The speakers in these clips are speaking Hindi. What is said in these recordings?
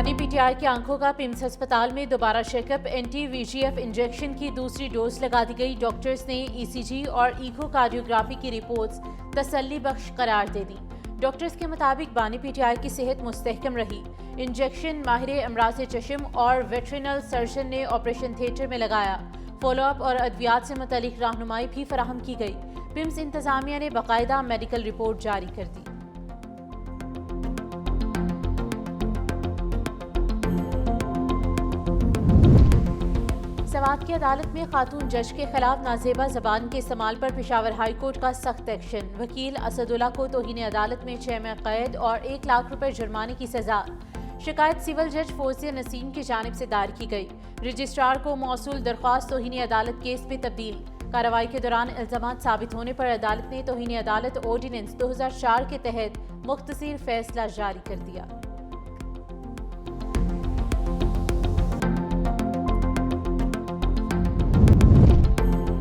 बानी पीटीआई की आंखों का पिम्स अस्पताल में दोबारा चेकअप। एंटी-वीजीएफ इंजेक्शन की दूसरी डोज लगा दी गई। डॉक्टर्स ने ईसीजी और इकोकार्डियोग्राफी की रिपोर्ट्स तसल्ली बख्श करार दे दी। डॉक्टर्स के मुताबिक बानी पीटीआई की सेहत मुस्तहकम रही। इंजेक्शन माहिर अमराज चश्म और वेटरिनल सर्जन ने ऑपरेशन थिएटर में लगाया। फॉलोअप और अद्वियात से मुतल्लिक रहनुमाई भी फराहम की गई। पिम्स इंतजामिया ने बाकायदा मेडिकल रिपोर्ट जारी कर दी। समात की अदालत में खातून जज के खिलाफ नाजेबा जबान के इस्तेमाल पर पेशावर हाई कोर्ट का सख्त एक्शन। वकील असदुल्ला को तौहीन अदालत में 6 माह कैद और 1 लाख रुपए जुर्माने की सजा। शिकायत सिविल जज फोजिया नसीम की जानिब से दायर की गई। रजिस्ट्रार को मौसूल दरख्वास्त तौहीन अदालत केस में तब्दील। कार्रवाई के दौरान इल्जामात साबित होने पर अदालत ने तौहीन अदालत ऑर्डिनेंस 2004 के तहत मुख्तसर फैसला जारी कर दिया।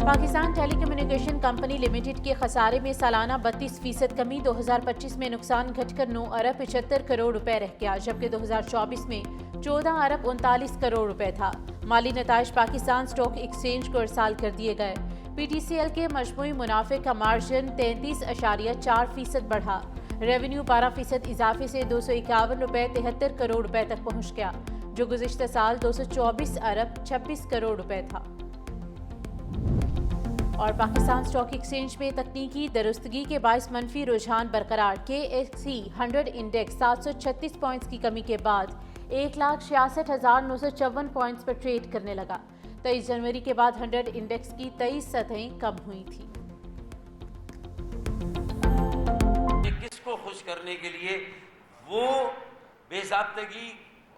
पाकिस्तान टेलीकम्युनिकेशन कंपनी लिमिटेड के खसारे में सालाना 32% कमी। 2025 में नुकसान घटकर 9 अरब 75 करोड़ रुपए रह गया, जबकि 2024 में 14 अरब 39 करोड़ रुपए था। माली नताइज पाकिस्तान स्टॉक एक्सचेंज को इरसाल कर दिए गए। पीटीसीएल के मजमूई मुनाफे का मार्जिन 33.4% बढ़ा। रेवेन्यू 12% इजाफे से 251 रुपए 73 करोड़ रुपए तक पहुँच गया, जो गुज़िश्ता साल 224 अरब 26 करोड़ रुपए था। और पाकिस्तान स्टॉक एक्सचेंज में तकनीकी दुरुस्तगी के बायस मनफी रुझान बरकरार। KSE 100 इंडेक्स 736 पॉइंट्स की कमी के बाद 1,66,954 पॉइंट्स पर ट्रेड करने लगा। 23 जनवरी के बाद 100 इंडेक्स की 23 सतहें कम हुई थी। किसको खुश करने के लिए वो बेज़ाब्तगी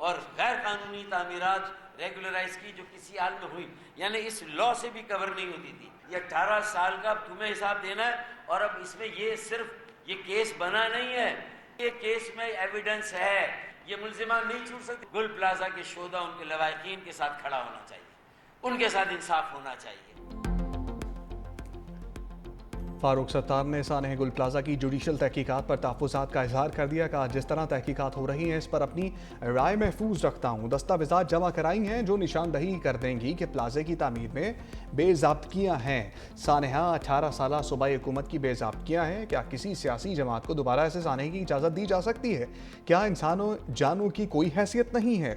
और गैर कानूनी तामीरात रेगुलराइज की जो किसी हाल में हुई, यानी इस लॉ से भी कवर नहीं होती थी। ये 18 साल का तुम्हें हिसाब देना है, और अब इसमें ये सिर्फ ये केस बना नहीं है, ये केस में एविडेंस है, ये मुल्जिमान नहीं छूट सकते। गुल प्लाजा के शोधा उनके लवाहिकीन के साथ खड़ा होना चाहिए, उनके साथ इंसाफ होना चाहिए। फारूक सत्तार ने सानह गुल प्लाजा की जुडिशल तहकीकात पर तहफ़्फ़ुज़ात का इजहार कर दिया। कहा, जिस तरह तहकीकात हो रही हैं इस पर अपनी राय महफूज रखता हूँ। दस्तावेज़ात जमा कराई हैं जो निशानदही कर देंगी कि प्लाजे की तामीर में बेज़ाब्तियाँ हैं। सानहा 18 साल सूबाई हुकूमत की बेज़ाब्तियाँ हैं। क्या किसी सियासी जमात को दोबारा ऐसे सानहे की इजाज़त दी जा सकती है? क्या इंसानों जानों की कोई हैसियत नहीं है?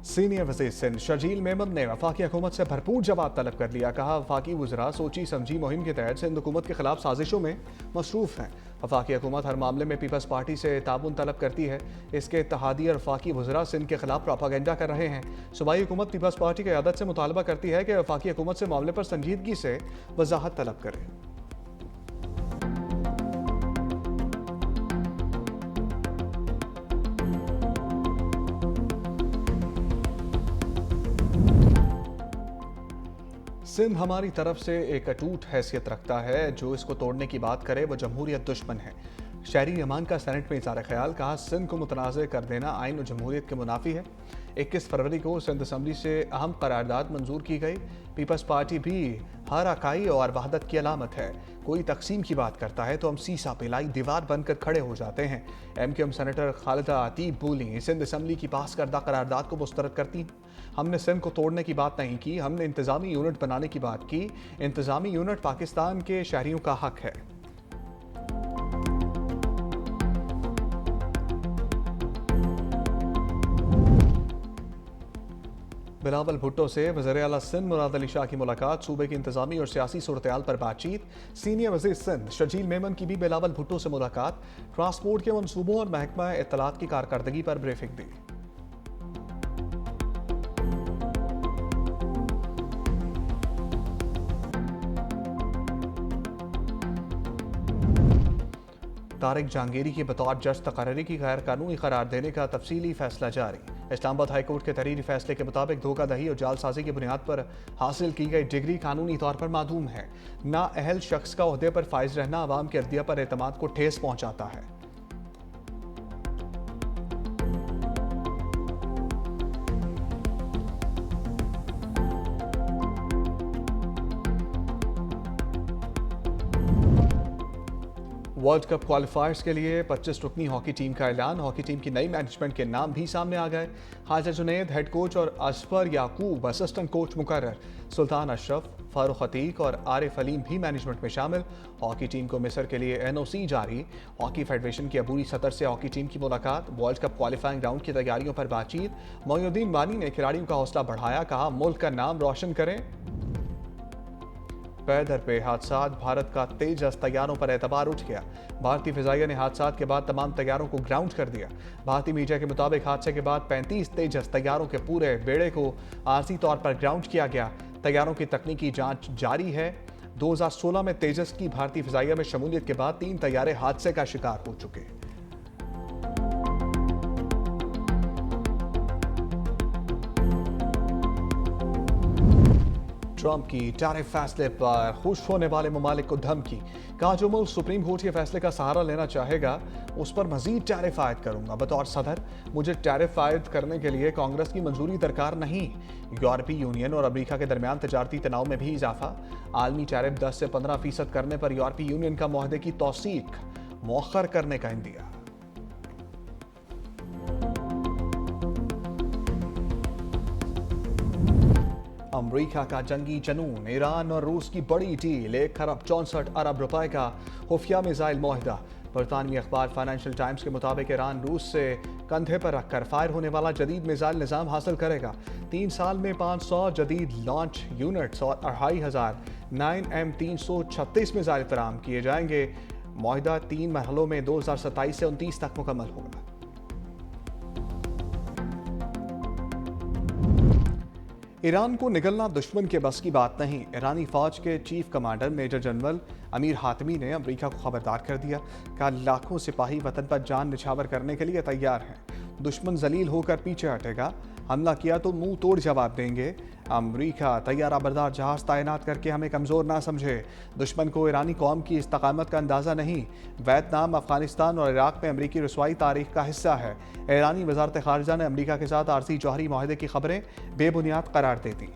सीनियर वज़ीर सिंध शर्जील मेमन ने वफाकी हुकूमत से भरपूर जवाब तलब कर लिया। कहा, वफाकी वज़रा सोची समझी मुहिम के तहत सिंध हुकूमत के खिलाफ साजिशों में मसरूफ़ हैं। वफाकी हुकूमत हर मामले में पीपल्स पार्टी से ताउन तलब करती है। इसके इत्तेहादी और वफाकी वज़रा सिंध के खिलाफ प्रोपागेंडा कर रहे हैं। सूबाई हुकूमत पीपल्स पार्टी की क़यादत से मुतालबा करती है कि वफाकी हुकूमत से मामले पर संजीदगी से वजाहत तलब करे। सिंध हमारी तरफ से एक अटूट हैसियत रखता है। जो इसको तोड़ने की बात करे वो जमहूरियत दुश्मन है। शहरी अमान का सेनेट में इज़हार ख्याल। कहा, सिंध को मुतनाज़ कर देना आइन और जमहूरियत के मुनाफी है। 21 फरवरी को सिंध असम्बली से अहम करारदाद मंजूर की गई। पीपल्स पार्टी भी हर अकाई और वहदत की अलामत है। कोई तकसीम की बात करता है तो हम सीसा पिलाई दीवार बनकर खड़े हो जाते हैं। MQM सेनेटर खालिदा अतीब बोली, सिंध असम्बली की पास करदा करारदाद को मुस्तरद करती। हमने सिंध को तोड़ने की बात नहीं की, हमने इंतज़ामी यूनिट बनाने की बात की। इंतज़ामी यूनिट पाकिस्तान के शहरियों का हक है। बिलावल भुट्टो से वज़ीर आला सिंध मुराद अली शाह की मुलाकात। सूबे की इंतजामी और सियासी सूरत-ए-हाल पर बातचीत। सीनियर वज़ीर सिंध शर्जील मेमन की भी बिलावल भुट्टो से मुलाकात। ट्रांसपोर्ट के मनसूबों और महकमा इत्तलात की कारकर्दगी पर ब्रीफिंग दी। तारिक जहांगीरी की बतौर जज तकर्री की गैर कानूनी करार देने का तफसीली फैसला जारी। इस्लामाबाद हाई कोर्ट के तहरीरी फैसले के मुताबिक धोखाधड़ी और जालसाजी की बुनियाद पर हासिल की गई डिग्री कानूनी तौर पर मादूम है। नाअहल शख्स का ओहदे पर फाइज रहना अवाम के अर्दिया पर एतमाद को ठेस पहुंचाता है। वर्ल्ड कप क्वालिफायर्स के लिए 25 रुकनी हॉकी टीम का ऐलान। हॉकी टीम की नई मैनेजमेंट के नाम भी सामने आ गए। ख्वाजा जुनैद हेड कोच और असफर याकूब असिस्टेंट कोच मुकर्रर। सुल्तान अशरफ, फारूक अतीक और आरिफ अलीम भी मैनेजमेंट में शामिल। हॉकी टीम को मिस्र के लिए NOC जारी। हॉकी फेडरेशन की अबूरी सदर से हॉकी टीम की मुलाकात। वर्ल्ड कप क्वालिफाइंग राउंड की तैयारियों पर बातचीत। मोइनुद्दीन वानी ने खिलाड़ियों का हौसला बढ़ाया, कहा मुल्क का नाम रोशन करें। पैदर पे हादसा, भारत का तेजस तैयारों पर एतबार उठ गया। भारतीय फिजाइया ने हादसा के बाद तमाम तैयारों को ग्राउंड कर दिया। भारतीय मीडिया के मुताबिक हादसे के बाद 35 तेजस तैयारों के पूरे बेड़े को आर्जी तौर पर ग्राउंड किया गया। तैयारों की तकनीकी जांच जारी है। 2016 में तेजस की भारतीय फिजाइया में शमूलियत के बाद 3 तैयारे हादसे का शिकार हो चुके। ट्रंप की टैरिफ फैसले पर खुश होने वाले ममालिक को धमकी। कहा जो मुल्क सुप्रीम कोर्ट के फैसले का सहारा लेना चाहेगा उस पर मजीद टैरिफ आयद करूंगा। बतौर सदर मुझे टैरिफ आयद करने के लिए कांग्रेस की मंजूरी दरकार नहीं। यूरोपीय यूनियन और अमेरिका के दरमियान तजारती तनाव में भी इजाफा। आलमी टैरिफ 10 से 15% करने पर यूरोपीय यूनियन का मुआहदे की तौसीक मौखर करने का इंदिया। अमरीका का जंगी जनून, ईरान और रूस की बड़ी डील, 1 खरब 64 अरब रुपए का खुफिया मिसाइल मुआहदा। बरतानवी अखबार फाइनेंशियल टाइम्स के मुताबिक ईरान रूस से कंधे पर रखकर फायर होने वाला जदीद मिसाइल निज़ाम हासिल करेगा। 3 साल में 500 जदीद लॉन्च यूनिट्स और 2500 9M336 मिसाइल फराम किए जाएंगे। मुआहदा 3 मरहलों में 2027 से 29 तक मुकम्मल होगा। ईरान को निगलना दुश्मन के बस की बात नहीं। ईरानी फौज के chief commander major general Amir Hatami ने अमेरिका को खबरदार कर दिया। कहा लाखों सिपाही वतन पर जान निछावर करने के लिए तैयार हैं। दुश्मन जलील होकर पीछे हटेगा। हमला किया तो मुंह तोड़ जवाब देंगे। अमेरिका तैयारा बरदार जहाज तैनात करके हमें कमज़ोर ना समझे। दुश्मन को ईरानी कौम की इस्तकामत का अंदाज़ा नहीं। वियतनाम, अफगानिस्तान और इराक में अमेरिकी रसवाई तारीख का हिस्सा है। ईरानी वजारत ख़ारिजा ने अमेरिका के साथ आरजी जौहरी मुआहदे की खबरें बेबुनियाद करार दे दी।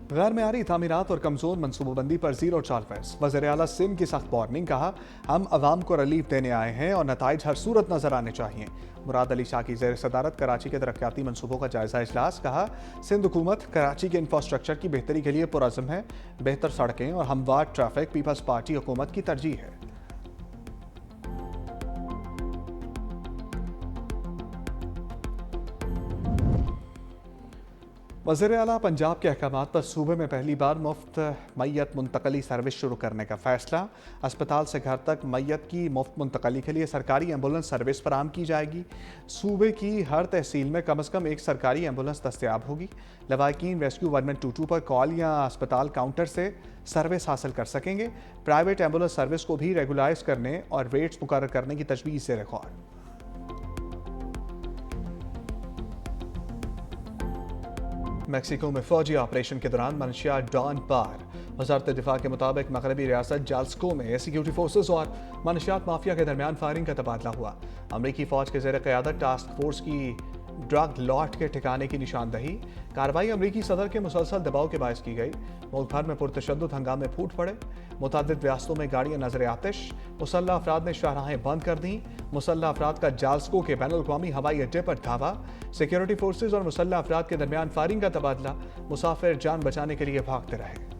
गैर मेयारी तामीरात और कमज़ोर मनसूबाबंदी पर ज़ीरो टॉलरेंस। वज़ीर आला सिंध की सख्त वार्निंग। कहा हम अवाम को रिलीफ देने आए हैं और नताइज हर सूरत नजर आने चाहिए। मुराद अली शाह की ज़ेर सदारत कराची के तरक्याती मनसूबों का जायजा इजलास। कहा सिंध हुकूमत कराची के इंफ्रास्ट्रक्चर की बेहतरी के लिए पुरअज़्म है। बेहतर सड़कें और हमवार ट्रैफिक पीपल्स पार्टी हुकूमत की तरजीह है। वज़ीर आला पंजाब के अहकामात पर सूबे में पहली बार मुफ्त मैयत मुंतकली सर्विस शुरू करने का फैसला। अस्पताल से घर तक मैयत की मुफ्त मुंतकली के लिए सरकारी एम्बुलेंस सर्विस फराहम की जाएगी। सूबे की हर तहसील में कम अज़ कम एक सरकारी एम्बुलेंस दस्तयाब होगी। लवाकिन रेस्क्यू 1122 पर कॉल या अस्पताल काउंटर से सर्विस हासिल कर सकेंगे। प्राइवेट एम्बुलेंस सर्विस को भी रेगुलाइज करने और रेट्स मुकर्रर करने की तजवीज़ से गौर। मैक्सिको में फौजी ऑपरेशन के दौरान मनशियात डॉन पार। वजारत दिफा के मुताबिक मगरबी रियासत जाल्सको में सिक्योरिटी फोर्सेज और मनशियात माफिया के दरमियान फायरिंग का तबादला हुआ। अमरीकी फौज के ज़ेर क़यादत टास्क फोर्स की ड्रग लॉट के ठिकाने की निशानदही। कार्रवाई अमरीकी सदर के मुसलसल दबाव के बायस की गई। मुल्क भर में पुरतशद्दुद हंगामे फूट पड़े। मुतादिद रियासतों में गाड़ियां नजर आतिश। मुसल्लह अफराद ने शाहराहें बंद कर दी। मुसल्लह अफराद का जाल्सको के बैनुल-अक़वामी हवाई अड्डे पर धावा। सिक्योरिटी फोर्सेज और मुसल्लह अफराद के दरमियान फायरिंग का तबादला। मुसाफिर जान बचाने के लिए भागते रहे।